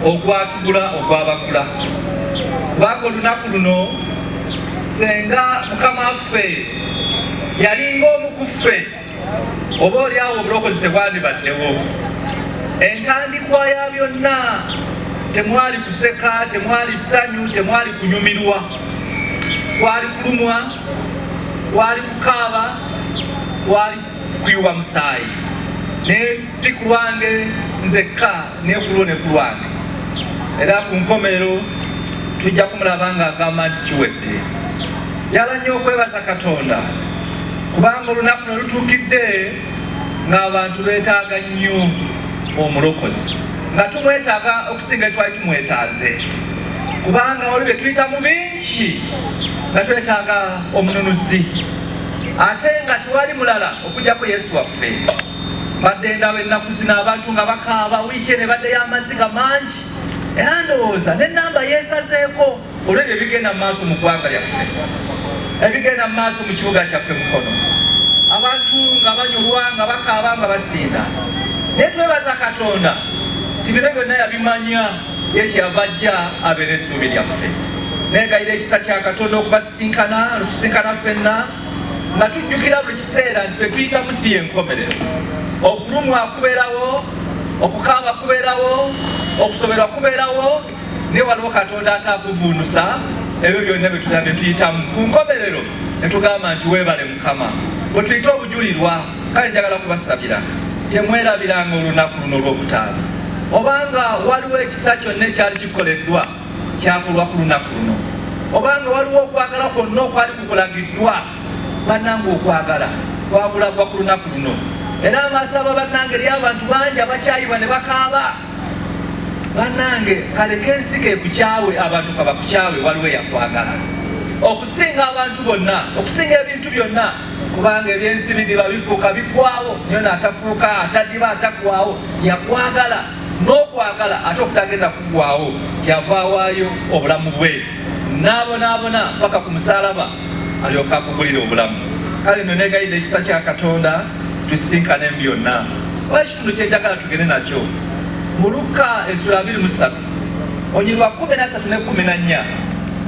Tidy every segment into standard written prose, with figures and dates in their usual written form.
ogwatugula ogwabagula kubanga olunaku luno senga mukama waffe yalinga omukuffe oba oliawo obulokozi tebwandibaddewo. Entandikwa ya byonna temwali kuseka, temwali ssanyu, temwali kunyumirwa, kwali kulumwa, kwali kukaaba, kwali kuyiwa musaayi. Ne si ku lwange nzekka ne kulwo ne ku lwange. Era ku nkomerero tujja kumulaba ng'agamba nti kiwedde. Njala nnyo okwebaza Katonda kubanga olunaku ne lutuukidde ng'abantu beetaaga nnyo omulokozi, nga tumwetaaga okusinga twali tumwetaaze kubanga oli bye tuyita mu bingi nga twetaaga omununuzi, ate nga tewali mulala okujjako Yesu waffe. Badde ndaba ennaku zino abantu nga bakaaba, wiiki ne badde y'amaziga mangi, era ndowooza n'ennamba yeesazeeko olw'ebyo ebigenda mu maaso mu ggwanga lyaffe, ebigenda mu maaso mu kibuga kyaffe Mukono, abantu nga banyolwa, nga bakaaba, nga basinda. Naye twebaza Katonda nti bino byonna yabimanya, ye kyeyava ajja abeera essuubi lyaffe. Neegayira ekisa kya Katonda okubasinkana, lutusinkana ffenna nga tujjukira buli kiseera nti bwe tuyitamu si y'enkomerero. Okulumwa kubeerawo, okukaaba kubeerawo, okusoberwa kubeerawo, naye waliwo Katonda ataakuvuunusa ebyo byonna bye tuyitamu. Ku nkomerero ne tugamba nti weebale Mukama. Bwe tuyita obujulirwa, kale njagala kubasabira temwerabiranga olunaku luno olw'okutaano, obanga waliwo ekisa kyonna ekyali kikoleddwa kyakolwa ku lunaku luno, obanga waliwo okwagala kwonna okwali kukulagiddwa, bannange okwagala kwabulagwa ku lunaku luno. Era amasaba bannange eri abantu bangi abakyayiwa ne bakaaba. Bannange kaleke ensike ekukyawe, abantu kabakukyawe, waliwo eyakwagala okusinga abantu bonna, okusinga ebintu byonna, kubanga ebyensi bidiba bifuuka biggwawo, niyo n'atafuuka ataddiba ataggwawo, yakwagala n'okwagala ate okutagenda kuggwawo, kyava awaayo obulamu bwe n'abonaabona paka ku musaalaba alyoka akugulira obulamu. Kale nno neegayirira ekisa kya Katonda tusisinkane byonna. Oba ekitundu kyenjagala tugende nakyo mu Luka essula 23 onyirwa 13 ne 14.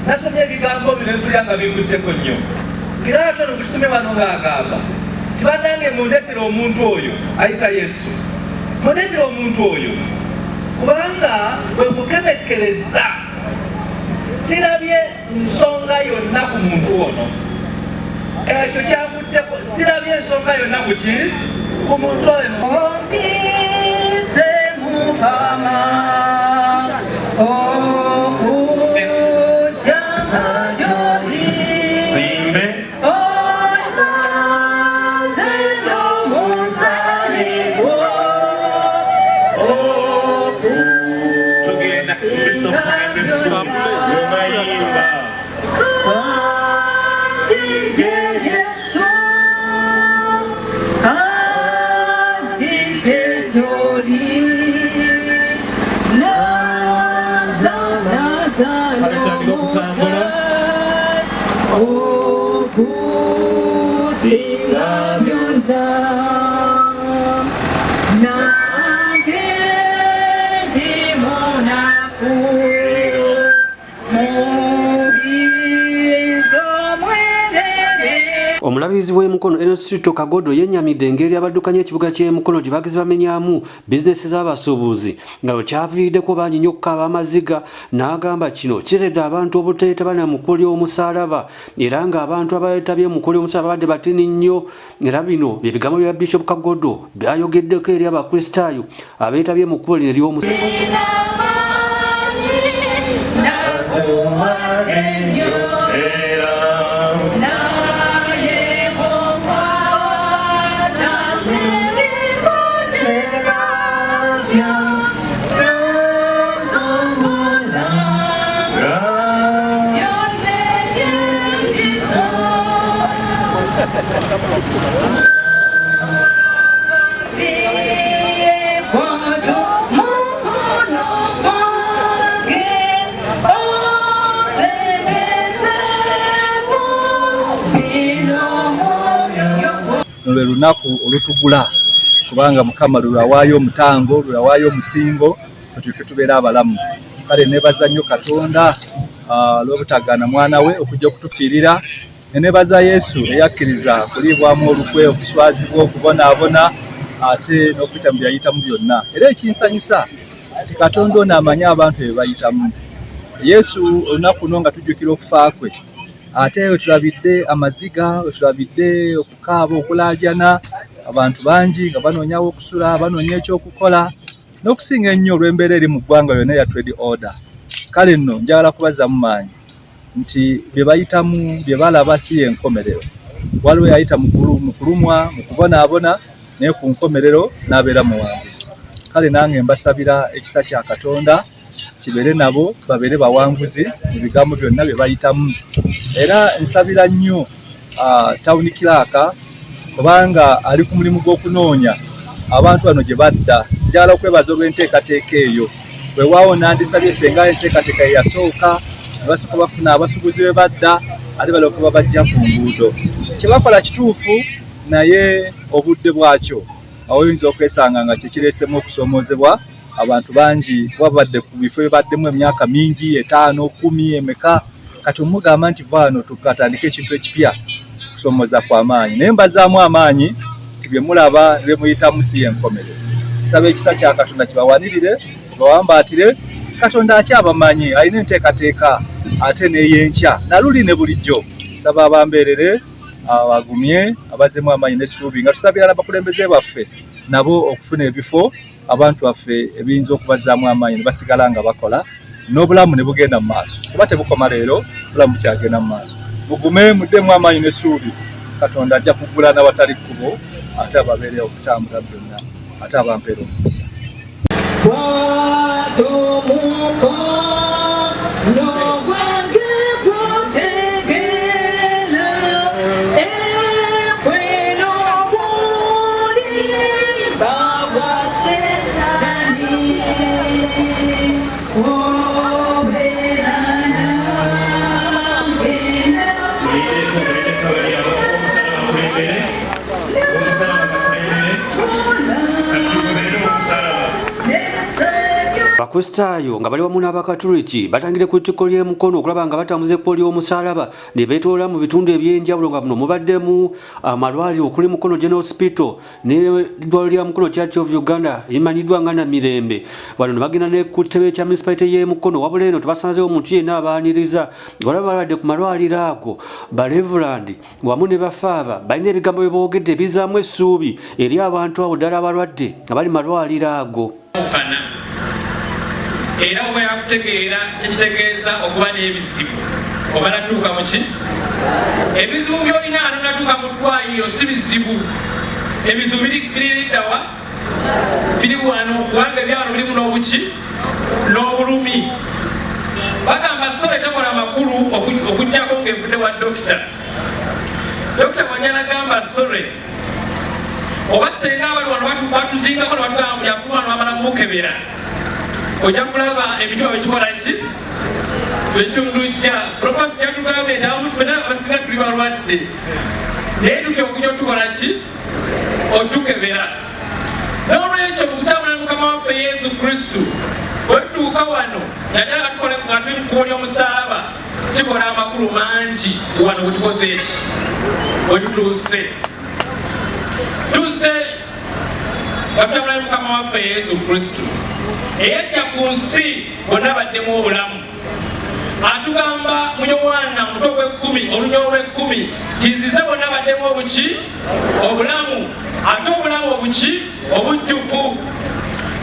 Nasomye ebigambo bino ebitulya nga binkutteko nnyo. Piraato n'okusome wano ng'agamba nti bannange mundeetera omuntu oyo ayita Yesu, mundeetera omuntu oyo kubanga bwe mukemekkereza sirabye nsonga yonna ku muntu ono. Ekyo kyakutteko, sirabye ensonga yonna ku ki ku muntu ono. Ondize Mukama Omulabizi w'e Mukono Ernest Kagodo yennyamidde engeri abaddukanya ekibuga ky'e Mukono gye bagize bamenyamu bizinesi z'abasuubuzi nga bwe kyaviiriddeko bangi nnyo okukaaba amaziga, n'agamba kino kiredde abantu obuteetabana mu kkubo ly'omusaalaba era ng'abantu abeetabye mu kkubo ly'omusaalaba badde batini nnyo. Era bino bye bigambo bya Bishop Kagodo byayogeddeko eri abakristaayo abeetabye mu kkubo lino ery'omusaalaba. Lwe lunaku olutugula kubanga Mukama lulawaayo omutango, lulawaayo omusingo tutuuke tubeera abalamu. Kale neebaza nnyo Katonda olw'obutagaana mwana we okujja okutufiirira. Neebaza Yesu eyakkiriza kuliibwamu olukwe, okuswazibwa, okubonaabona ate n'okuyita mu byayitamu byonna. Era ekinsanyusa nti Katonda ono amanyi abantu be bayitamu. Yesu olunaku luno nga tujjukira okufa kwe, ate we tulabidde amaziga, we tulabidde okukaaba, okulaajana, abantu bangi nga banoonyawo okusula, banoonya ekyokukola, n'okusinga ennyo olw'embeera eri mu ggwanga yonna ya trade order. Kale nno njagala kubazamu maanyi nti bye bayitamu, bye balaba si y'enkomerero. Waliwo yayita mu kulumwa, mu kubonaabona, naye ku nkomerero n'abeera muwanguzi. Kale nange mbasabira ekisa kya Katonda kibeere nabo, babeere bawanguzi mu bigambo byonna bye bayitamu. Era nsabira nnyo tawuni kiraaka, kubanga ali ku mulimu gw'okunoonya abantu bano gye badda. Njagala okwebaza olw'enteekateeka eyo. Weewaawo nandisabye senga enteekateeka ye yasooka, ne basooka bafuna abasuubuzi be badda, ate balyoke babajja ku nguudo. Kye bakola kituufu, naye obudde bwakyo awo oyinza okwesanga nga kyekireesemu okusoomoozebwa abantu bangi babadde ku bifo bibaddemu emyaka mingi, 5, 10, emeka. Kati omugamba nti vaano tukatandika ekintu ekipya, kusoomoza kw'amaanyi. Naye mbazaamu amaanyi nti bye mulaba ne bye muyitamu si y'enkomerero. Nsaba ekisa kya Katonda kibawanirire, bawambaatire. Katonda akyabamanyi, alina enteekateeka ate n'ey'enkya, naluli ne bulijjo. Nsaba abambeerere, abagumye, abazeemu amaanyi n'essuubi, nga tusabira n'abakulembeze baffe nabo okufuna ebifo abantu baffe ebiyinza okubazaamu amaanyi ne basigala nga bakola, n'obulamu ne bugenda mu maaso. Kuba tebukoma leero, obulamu bukyagenda mu maaso. Mugume muddemu amaanyi n'essuubi. Katonda ajja kuggula n'awatali kkubo, ate ababeere okutambula byonna, ate abampeera omukisa. Abakristaayo nga bali wamu n'Abakatuliki batangire ku ttikko ly'emukono okulaba nga batambuza ekkubo ly'omusalaba ne beetoola mu bitundu eby'enjawulo nga buno mubaddemu amalwaliro okuli Mukono General Hospital n'eddwaliro lya Mukono Church of Uganda emanyiddwa nga Namirembe. Bano ne bagenda ne ku ttebe kya municipality y'emukono, wabula eno tebasanzeewo omuntu yenna abaaniriza. Waliwo balwadde ku malwaliro ago Bareverand wamu ne bafaaba balina ebigambo bye boogedde ebizaamu essuubi eri abantu abo ddala abalwadde abali malwaliro ago. Era oba yakutegeera kikitegeeza okuba n'ebizibu oba natuuka mu ki? Ebizibu by'olina ate natuuka mu ddwaliro si bizibu. Ebizibu biri ddawa? Biri wano kubanga ebyalo birimu n'obuki? N'obulumi. Bagamba sole tekola makulu okujjako ng'evudde wa dokita. Dokita Wanyala agamba sole oba senga abali wano batuzingako ne batugamba buli afuma wano bamala kumukebera. Ojja kulaba ebitabo bikikola ki? Bekindujja. Proposi yatugambye nti abamu ffenna abasinga tuli balwadde. Naye tutya okujja otukola ki? Otukebera. N'olwekyo mu kutambula ne Mukama waffe Yesu Kristo, bwe tutuuka wano naddala nga tuli mu kkubo ly'omusalaba, kikola amakulu mangi wano bwe tukoze eki? Bwe tutuuse. Tuuse nga tutambula ne Mukama waffe Yesu Kristo. Eyajja ku nsi bonna baddemu obulamu. Atugamba mu Yowaana omutwe gw'ekkumi olunya olw'ekkumi kinzize bonna baddemu obuki? Obulamu. Ate obulamu obuki? Obujjuvu.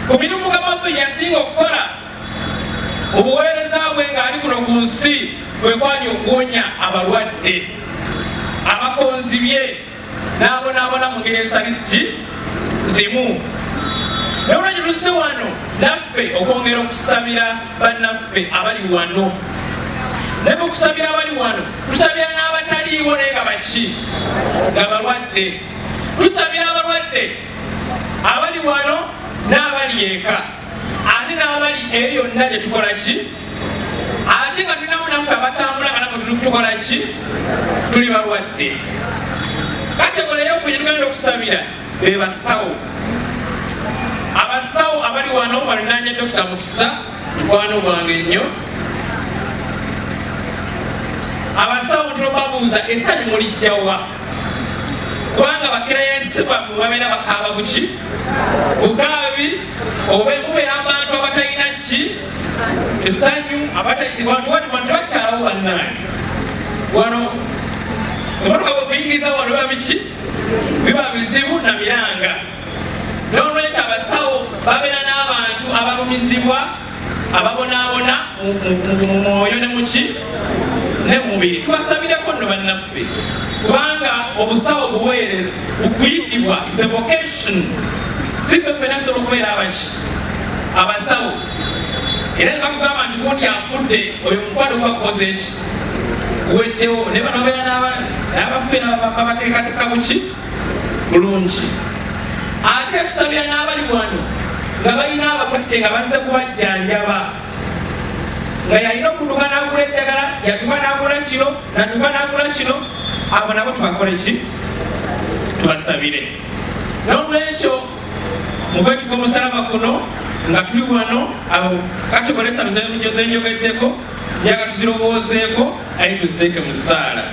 Ku mirimu Mukama waffe yasinga okukola obuweereza bwe ng'ali kuno ku nsi kwe kwali okuwonya abalwadde, abakonzibye n'abonaabona mu ngeri ezitali zimu. N'olwekyo tuzze wano naffe okwongera okusabira bannaffe abali wano. Ne mu kusabira abali wano tusabira n'abataliiwo naye nga baki? Nga balwadde. Tusabira abalwadde abali wano n'abali eka, ate n'abali eyo yonna gye tukola ki? Ate nga tulinamu naffe abatambula nga naffe tukola ki? Tuli balwadde. Kategole ey'okubiri gye tugenda okusabira be basawo. Abasawo abali abali wano balinanya Dr. Mukisa mukwano gwange nnyo abasawo ntino babuuza essanyu mulijjawa kubanga bakirayesi babeera bakaaba buki bukaabi obubeera abantu abatalina ki essanyu abatebakyalawo bannaani wano emotoka bwekuyingiza wano biba biki biba bizibu na miranga nolwekyo abasawo babeera n'abantu abalumizibwa ababonaabona mu mwoyo ne muki ne mubiri tubasabireko nno bannaffe kubanga obusawo buweereza bukuyitibwa is a vocation sife ffena tusobola okubeera abaki abasawo era ne batugamba nti gundi afudde oyo mukwano gwakoze eki weddewo ne bano babeera n'abaffe babateekateeka buki bulungi ate tusabira n'abali wano nga balina abakwette nga bazze kubajjanjaba nga yalina okutuka n'agula eddagala yatuka n'agula kino natuka n'agula kino abo nabo tubakole ki tubasabire n'olwekyo mukwetuka omusalaba kuno nga tuli wano katukolesa bizo zenjogeddeko njaga tuzirowoozeeko aye tuziteeke mu ssaala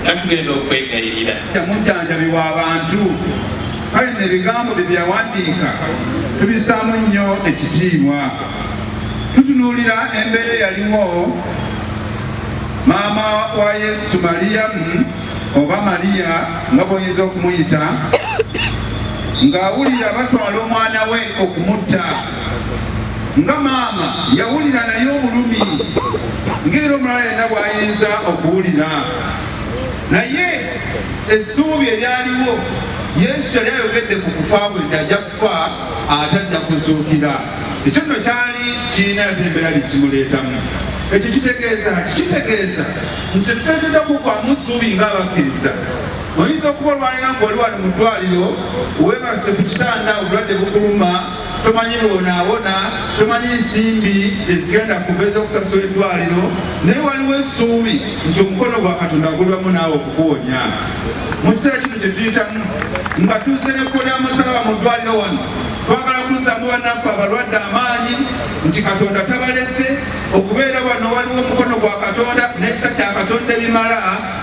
nga tugenda okwegayirira mujjanjabibwa abantu kale n'ebigambo bye byawandiika tubisaamu nnyo ekitiibwa tutunuulira embeera eyaliwo maama wa Yesu Mariyamu oba Mariya nga bw'oyinza okumuyita ng'awulira batwala omwana we okumutta nga maama yawulira naye obulumi ng'era omulala yenna bw'ayinza okuwulira naye essuubi eryaliwo Yesu yali ayogedde ku kufa bwe nti ajja kufa atajja kuzuukira ekyo nno kyali kirina yatembera likimuleetamu ekyo kitegeeza nti tetuteekedde kukwamu ssuubi ng'abakkiriza oyinza okuba olwalira ng'oli wano mu ddwaliro weebase ku kitanda obulwadde bukuluma tomanyi bwonaabona tomanyi nsimbi ezigenda kubeeza okusasula eddwaliro naye waliwo essuubi nti omukono gwa Katonda gulwamu naawe okukuwonya mu kiseera kino kye tuyitamu nga tuzze nekkola amasalaba mu ddwaliro wano twagala kuzzamu bannaffe abalwadde amaanyi nti Katonda tabalese okubeera wano waliwo omukono gwa Katonda n'ekisa kya Katonda ebimala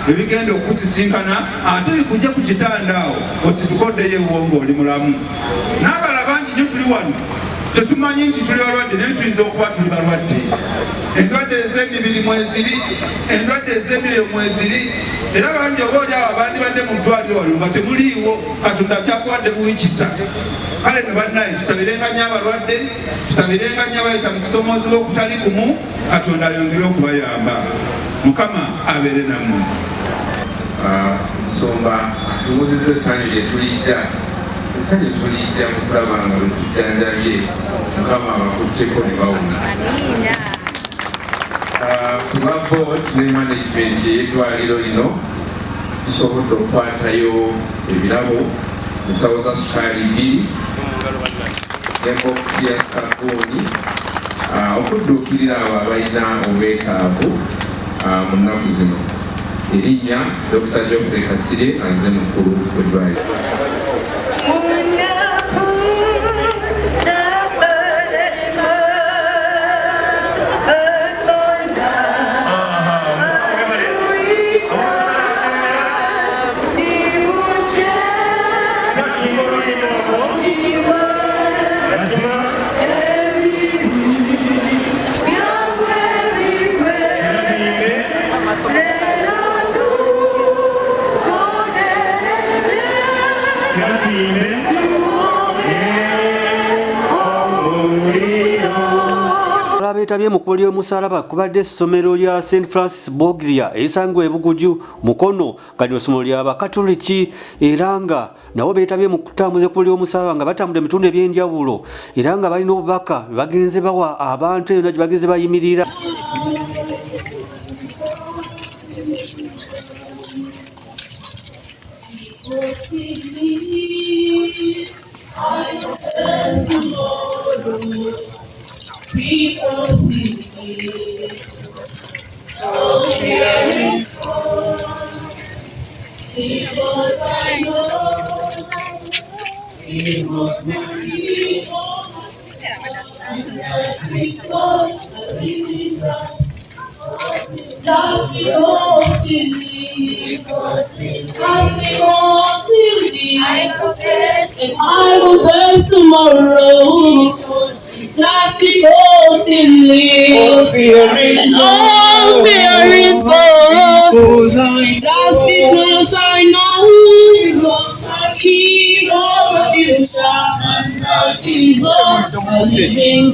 ebigenda okusisinkana ate bikujja ku kitanda awo ositukoddeyo ewo ng'oli mulamu n'abala bangi nnyo tuli wano tetumanyi nti tuli balwadde naye tuyinza okuba tuli balwadde endwadde ez'emibiri mweziri endwadde ez'emyoyo mweziri era bangi oba oli awo abandibadde mu ddwaliro wano nga temuliiwo Katonda akyakuwadde buwikisa kale ne bannaye tusabirenga nnyo abalwadde tusabirenga nnyo abayita mu kusomoozebwa okutali kumu Katonda ayongere okubayamba Mukama abeere nammwe nsomba atuwuzizza essanyu lye tulidda essanyu tulidda mu kulaba nga bwe tujjanjabye Mukama abakutteko ne bawona ku lwa board ne management y'eddwaliro lino tusobodde okukwatayo ebirabo ensawo za sukaali 2 ne bokisi ya sabuuni okudduukirira abo abalina obwetaavu mu nnaku zino erinnya Dr. Geoffrey Kasire anze mukulu w'eddwaliro abeetabye mu kuba ly'omusalaba kubadde essomero lya St. Francis Boglia erisangibwa e Buguju Mukono nga lino ssomero lya Bakatoliki era nga nabo beetabye mu kutambuza ekkubo ly'omusalaba nga batambudde ebitundu eby'enjawulo era nga balina obubaka bagenze bawa abantu eyo gye bagenze bayimirira. People see oh, here is because I know Just because you need, just because you need, and I will face tomorrow. Just because you live, all fear is gone. Just because I know He's of the future, He's of the living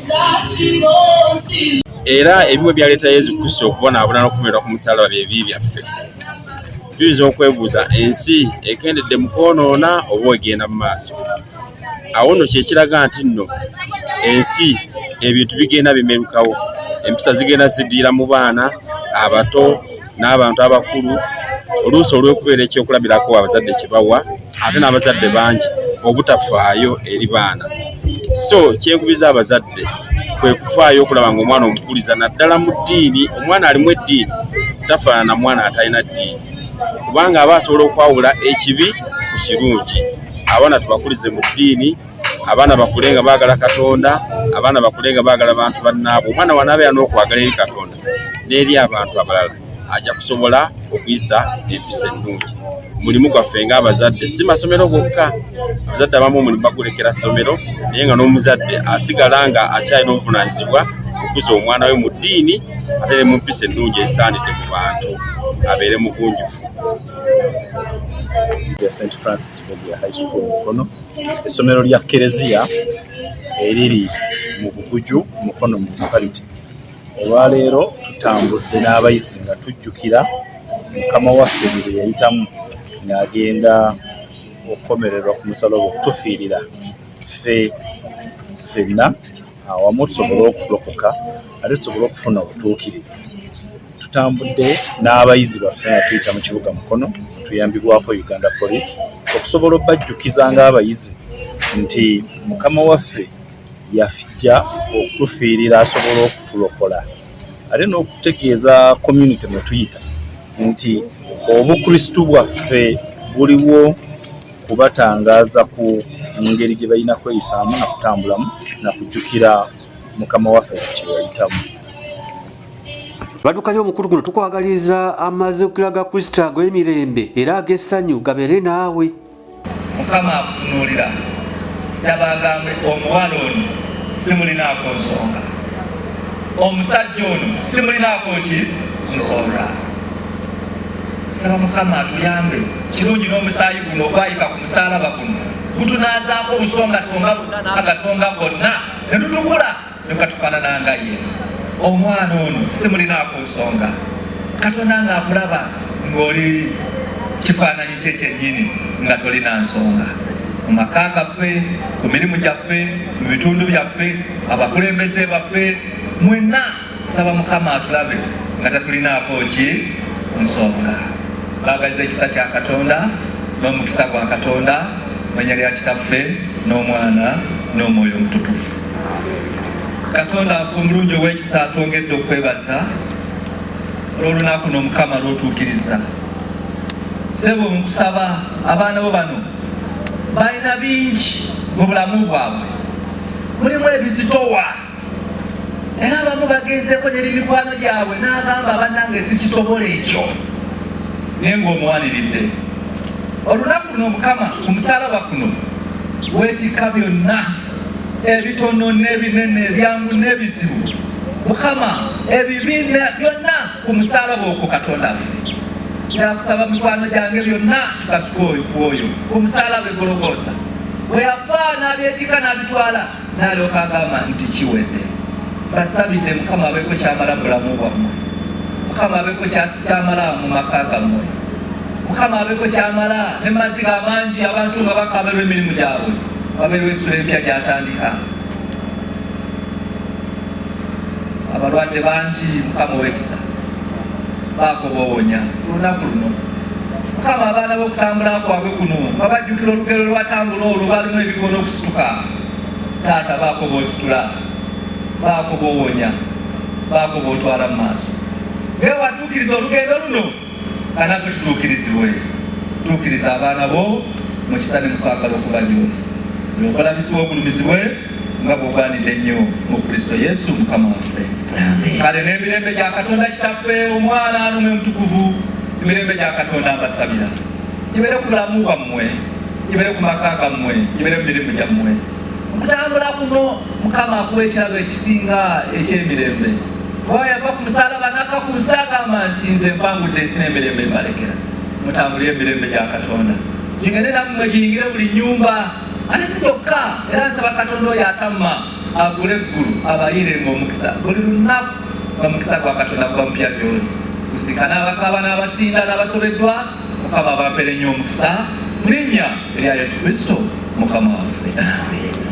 just because you. Era ebimwe byaleeta Yesu Kristo okubonaabona n'okukomerera ku musalaba byebibi byaffe. Tuyinza okwebuuza ensi ekendedde mu kwonoona oba egenda mu maaso. Awo nno kyekiraga nti nno ensi ebintu bigenda bimerukawo, empisa zigenda ziddiira mu baana abato n'abantu abakulu oluusi olw'okubeera ekyokulabirako abazadde kye bawa ate n'abazadde bangi obutafaayo eri baana. So kyenkubiza abazadde kwe kufaayo okulaba ng'omwana omukuliza naddala mu ddiini. Omwana alimu eddiini tafaanana na mwana atalina ddiini, kubanga aba asobola okwawula ekibi ku kirungi. Abaana tubakulize mu ddiini, abaana bakule nga baagala Katonda, abaana bakule nga baagala bantu bannaabwe. Omwana wanaabeera n'okwagala eri Katonda n'eri abantu abalala, ajja kusobola okuyisa empisa ennungi. Mulimu gwaffe ng'abazadde si masomero gokka. Abazadde abamu omulimu bagulekera ssomero, naye nga n'omuzadde asigala nga akyalina obuvunaanyizibwa okukuza omwana we mu ddiini ate ne mu mpisa ennungi esaanidde mu bantu, abeere mugunjufu. St. Francis Xavier High School Mukono, essomero lya Kereziya eriri mu Buguju Mukono Municipality. Olwaleero tutambudde n'abayizi nga tujjukira Mukama waffe bye yayitamu ng'agenda okukomererwa ku musalaba okutufiirira ffenna awamu tusobole okulokoka ate tusobole okufuna obutuukirivu. Tutambudde n'abayizi baffe nga tuyita mu kibuga Mukono, tuyambibwako Uganda Police okusobola obbajjukiza ng'abayizi nti Mukama waffe yafijja okutufiirira asobola okutulokola, ate n'okutegeeza community mwe tuyita nti obukristu bwaffe buliwo kubatangaaza ku ngeri gye balina kweyisaamu na kutambulamu na kujjukira Mukama waffe kye yayitamu. Badduka by'omukulu guno tukwagaliza amazuukira ga Kristo ag'emirembe era ag'essanyu gabeere naawe. Mukama akutunuulira kyabagambe omuwala ono simulinaako nsonga, omusajja ono simulinaako ki nsonga. Saba Mukama atuyambe kirungi n'omusaayi guno ogwayika ku musaalaba guno gutunaazaako obusongasonga agasonga gonna ne tutukula ne katufaanana nga ye. Omwana ono simulinaako nsonga. Katonda ng'akulaba ng'oli kifaananyi kye kyennyini nga tolina nsonga. Mu maka gaffe, ku mirimu gyaffe, mu bitundu byaffe, abakulembeze baffe, mwenna saba Mukama atulabe nga tatulinaako ki nsonga. Baagaliza ekisa kya Katonda n'omukisa gwa Katonda mu linnya lya Kitaffe n'Omwana n'Omwoyo Omutukuvu. Katonda affe omulungi ow'ekisa atwongedde okwebaza olw'olunaku n'Omukama lw'otuukiriza. Ssebo nkusaba abaana bo bano balina bingi mu bulamu bwabwe, mulimu ebizitowa era abamu bagezeeko n'eri mikwano gyabwe n'agamba bannange sikisobola ekyo, naye ng'omuwaniridde. Olunaku luno Mukama ku musaalaba kuno weetikka byonna ebitono n'ebinene ebyangu n'ebizibu. Mukama ebibi byonna ku musaalaba okwo Katonda affe. Nakusaba mikwano gyange byonna tukasuka oyo ku musaalaba e Gologoosa bwe yafa n'abyetika n'abitwala n'alyoka agamba nti kiwedde. Basabidde Mukama abeeko kyamala mu bulamu bwammwe, Mukama abeeko kyamala mu maka gammwe, Mukama abeeko kyamala ne maziga amangi abantu nga bakaberwa emirimu gyabwe, baberwa essula empya gyatandika. Abalwadde bangi Mukama ow'ekisa baako boowonya olunaku luno. Mukama abaana b'okutambula kwabwe kuno babajjukira olugero lwatambula olwo balimu ebigono okusituka. Taata baako boositula, baako boowonya, baako bootwala mu maaso. Naye watuukiriza olugendo luno kanaffe tutuukirizibwe. Tuukiriza abaana bo mu kisa ne mukwagala okuba gy'oli. Olyokolabisibwa ogulumizibwe nga bw'ogwanidde nnyo mu Kristo Yesu Mukama waffe. Kale n'emirembe gya Katonda kitaffe omwana n'omwe mutukuvu, emirembe gya Katonda mbasabira gibeere ku bulamu bwammwe, gibeere ku maka gammwe, gibeere mu mirimu gyammwe. Okutambula kuno Mukama akuwa ekirabo ekisinga eky'emirembe. Bw'aba yava ku musalaba n'akakuusa agamba nti nze mpangudde ensi n'emirembe mbalekera. Mutambule emirembe gya Katonda, kigende nammwe giyingire buli nnyumba. Ate si kyokka, era nsaba Katonda oyo atamma agule eggulu abayirenga omukisa buli lunaku omukisa gwa Katonda guba mupya byoli. Kusika n'abakaaba n'abasinda n'abasobeddwa, Mukama abampere nnyo omukisa mu linnya erya Yesu Kristo Mukama waffe. Amen.